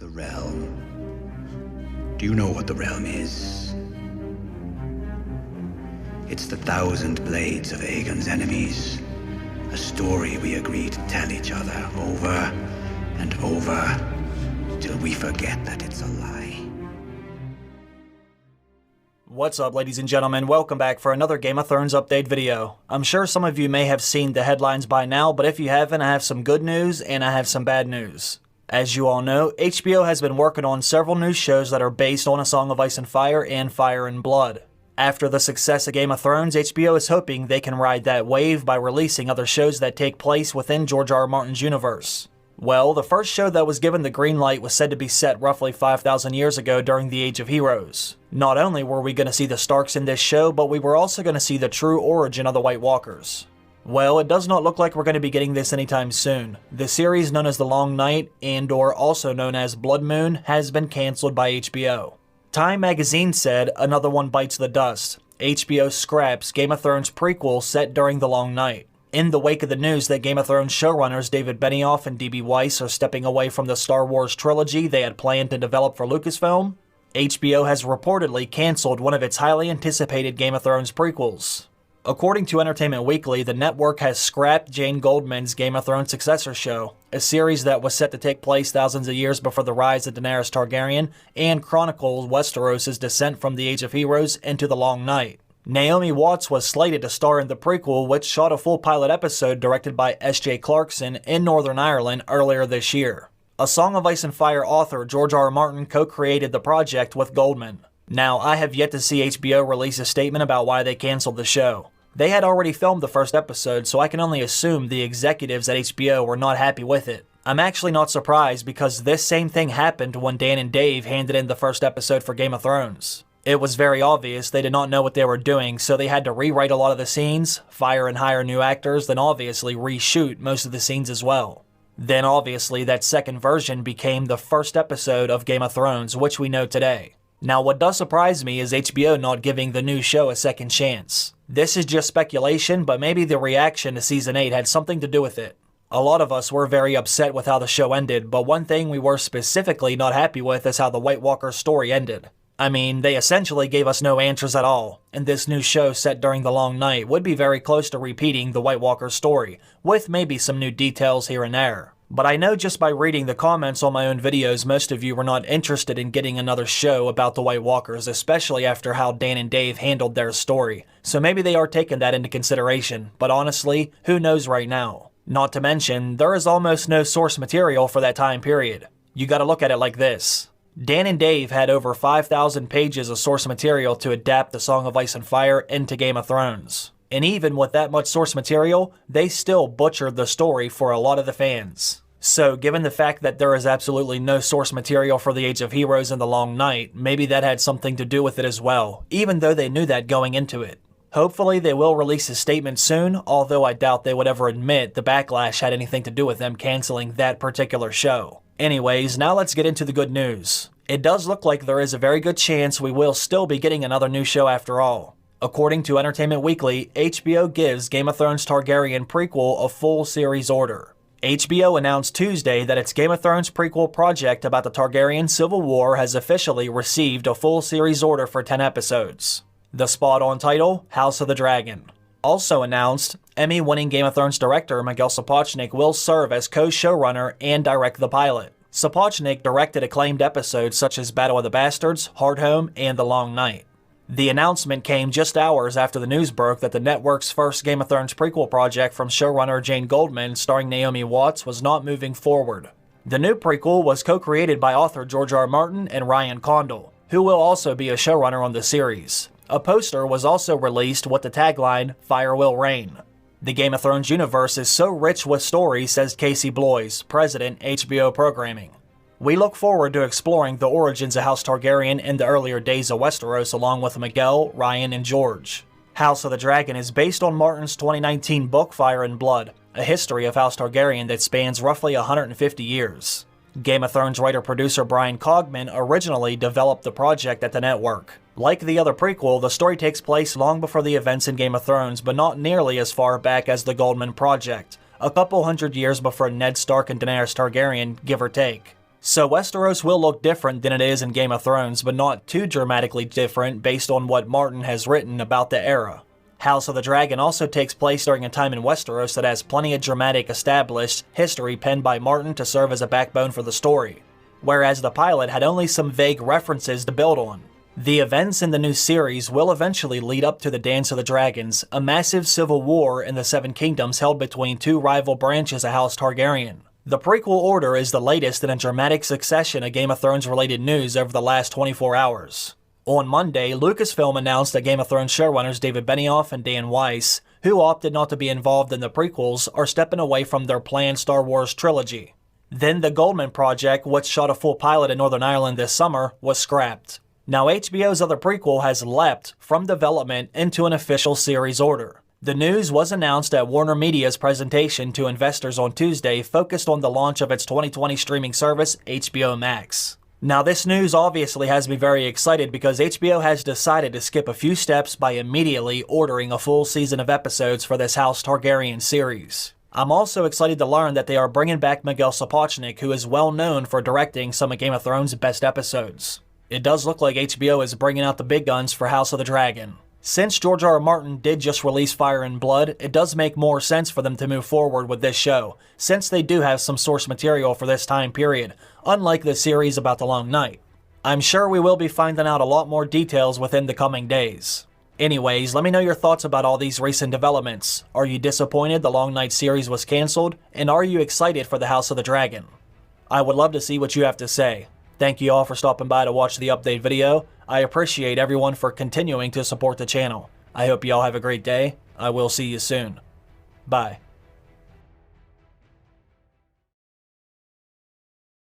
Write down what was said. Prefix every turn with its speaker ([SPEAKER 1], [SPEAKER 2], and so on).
[SPEAKER 1] The realm. Do you know what the realm is? It's the 1,000 blades of Aegon's enemies. A story we agree to tell each other over and over till we forget that it's a lie.
[SPEAKER 2] What's up, ladies and gentlemen? Welcome back for another Game of Thrones update video. I'm sure some of you may have seen the headlines by now, but if you haven't, I have some good news and I have some bad news. As you all know, HBO has been working on several new shows that are based on A Song of Ice and Fire and Fire and Blood. After the success of Game of Thrones, HBO is hoping they can ride that wave by releasing other shows that take place within George R. R. Martin's universe. Well, the first show that was given the green light was said to be set roughly 5,000 years ago during the Age of Heroes. Not only were we going to see the Starks in this show, but we were also going to see the true origin of the White Walkers. Well, it does not look like we're going to be getting this anytime soon. The series known as The Long Night, and/or also known as Blood Moon, has been cancelled by HBO. Time magazine said, another one bites the dust. HBO scraps Game of Thrones prequel set during The Long Night. In the wake of the news that Game of Thrones showrunners David Benioff and D.B. Weiss are stepping away from the Star Wars trilogy they had planned to develop for Lucasfilm, HBO has reportedly cancelled one of its highly anticipated Game of Thrones prequels. According to Entertainment Weekly, the network has scrapped Jane Goldman's Game of Thrones successor show, a series that was set to take place thousands of years before the rise of Daenerys Targaryen and chronicled Westeros' descent from the Age of Heroes into the Long Night. Naomi Watts was slated to star in the prequel, which shot a full pilot episode directed by S.J. Clarkson in Northern Ireland earlier this year. A Song of Ice and Fire author George R. R. Martin co-created the project with Goldman. Now, I have yet to see HBO release a statement about why they canceled the show. They had already filmed the first episode, so I can only assume the executives at HBO were not happy with it. I'm actually not surprised because this same thing happened when Dan and Dave handed in the first episode for Game of Thrones. It was very obvious they did not know what they were doing, so they had to rewrite a lot of the scenes, fire and hire new actors, then obviously reshoot most of the scenes as well. Then obviously that second version became the first episode of Game of Thrones, which we know today. Now what does surprise me is HBO not giving the new show a second chance. This is just speculation, but maybe the reaction to Season 8 had something to do with it. A lot of us were very upset with how the show ended, but one thing we were specifically not happy with is how the White Walker's story ended. I mean, they essentially gave us no answers at all, and this new show set during The Long Night would be very close to repeating the White Walker's story, with maybe some new details here and there. But I know just by reading the comments on my own videos, most of you were not interested in getting another show about the White Walkers, especially after how Dan and Dave handled their story. So maybe they are taking that into consideration, but honestly, who knows right now? Not to mention, there is almost no source material for that time period. You gotta look at it like this. Dan and Dave had over 5,000 pages of source material to adapt The Song of Ice and Fire into Game of Thrones. And even with that much source material, they still butchered the story for a lot of the fans. So given the fact that there is absolutely no source material for the Age of Heroes and The Long Night, maybe that had something to do with it as well, even though they knew that going into it. Hopefully they will release a statement soon, although I doubt they would ever admit the backlash had anything to do with them canceling that particular show. Anyways, now let's get into the good news. It does look like there is a very good chance we will still be getting another new show after all. According to Entertainment Weekly, HBO gives Game of Thrones Targaryen prequel a full series order. HBO announced Tuesday that its Game of Thrones prequel project about the Targaryen Civil War has officially received a full series order for 10 episodes. The spot-on title, House of the Dragon. Also announced, Emmy-winning Game of Thrones director Miguel Sapochnik will serve as co-showrunner and direct the pilot. Sapochnik directed acclaimed episodes such as Battle of the Bastards, Hardhome, and The Long Night. The announcement came just hours after the news broke that the network's first Game of Thrones prequel project from showrunner Jane Goldman starring Naomi Watts was not moving forward. The new prequel was co-created by author George R. R. Martin and Ryan Condal, who will also be a showrunner on the series. A poster was also released with the tagline, Fire Will Reign. The Game of Thrones universe is so rich with stories, says Casey Bloys, president, HBO Programming. We look forward to exploring the origins of House Targaryen in the earlier days of Westeros along with Miguel, Ryan, and George. House of the Dragon is based on Martin's 2019 book Fire and Blood, a history of House Targaryen that spans roughly 150 years. Game of Thrones writer-producer Brian Cogman originally developed the project at the network. Like the other prequel, the story takes place long before the events in Game of Thrones, but not nearly as far back as the Goldman project, a couple hundred years before Ned Stark and Daenerys Targaryen, give or take. So Westeros will look different than it is in Game of Thrones, but not too dramatically different based on what Martin has written about the era. House of the Dragon also takes place during a time in Westeros that has plenty of dramatic established history penned by Martin to serve as a backbone for the story, whereas the pilot had only some vague references to build on. The events in the new series will eventually lead up to the Dance of the Dragons, a massive civil war in the Seven Kingdoms held between two rival branches of House Targaryen. The prequel order is the latest in a dramatic succession of Game of Thrones related news over the last 24 hours. On Monday, Lucasfilm announced that Game of Thrones showrunners David Benioff and Dan Weiss, who opted not to be involved in the prequels, are stepping away from their planned Star Wars trilogy. Then the Goldman Project, which shot a full pilot in Northern Ireland this summer, was scrapped. Now HBO's other prequel has leapt from development into an official series order. The news was announced at Warner Media's presentation to investors on Tuesday, focused on the launch of its 2020 streaming service, HBO Max. Now this news obviously has me very excited because HBO has decided to skip a few steps by immediately ordering a full season of episodes for this House Targaryen series. I'm also excited to learn that they are bringing back Miguel Sapochnik, who is well known for directing some of Game of Thrones' best episodes. It does look like HBO is bringing out the big guns for House of the Dragon. Since George R. R. Martin did just release Fire and Blood, it does make more sense for them to move forward with this show, since they do have some source material for this time period, unlike the series about the Long Night. I'm sure we will be finding out a lot more details within the coming days. Anyways, let me know your thoughts about all these recent developments. Are you disappointed the Long Night series was cancelled, and are you excited for the House of the Dragon? I would love to see what you have to say. Thank you all for stopping by to watch the update video. I appreciate everyone for continuing to support the channel. I hope you all have a great day. I will see you soon. Bye.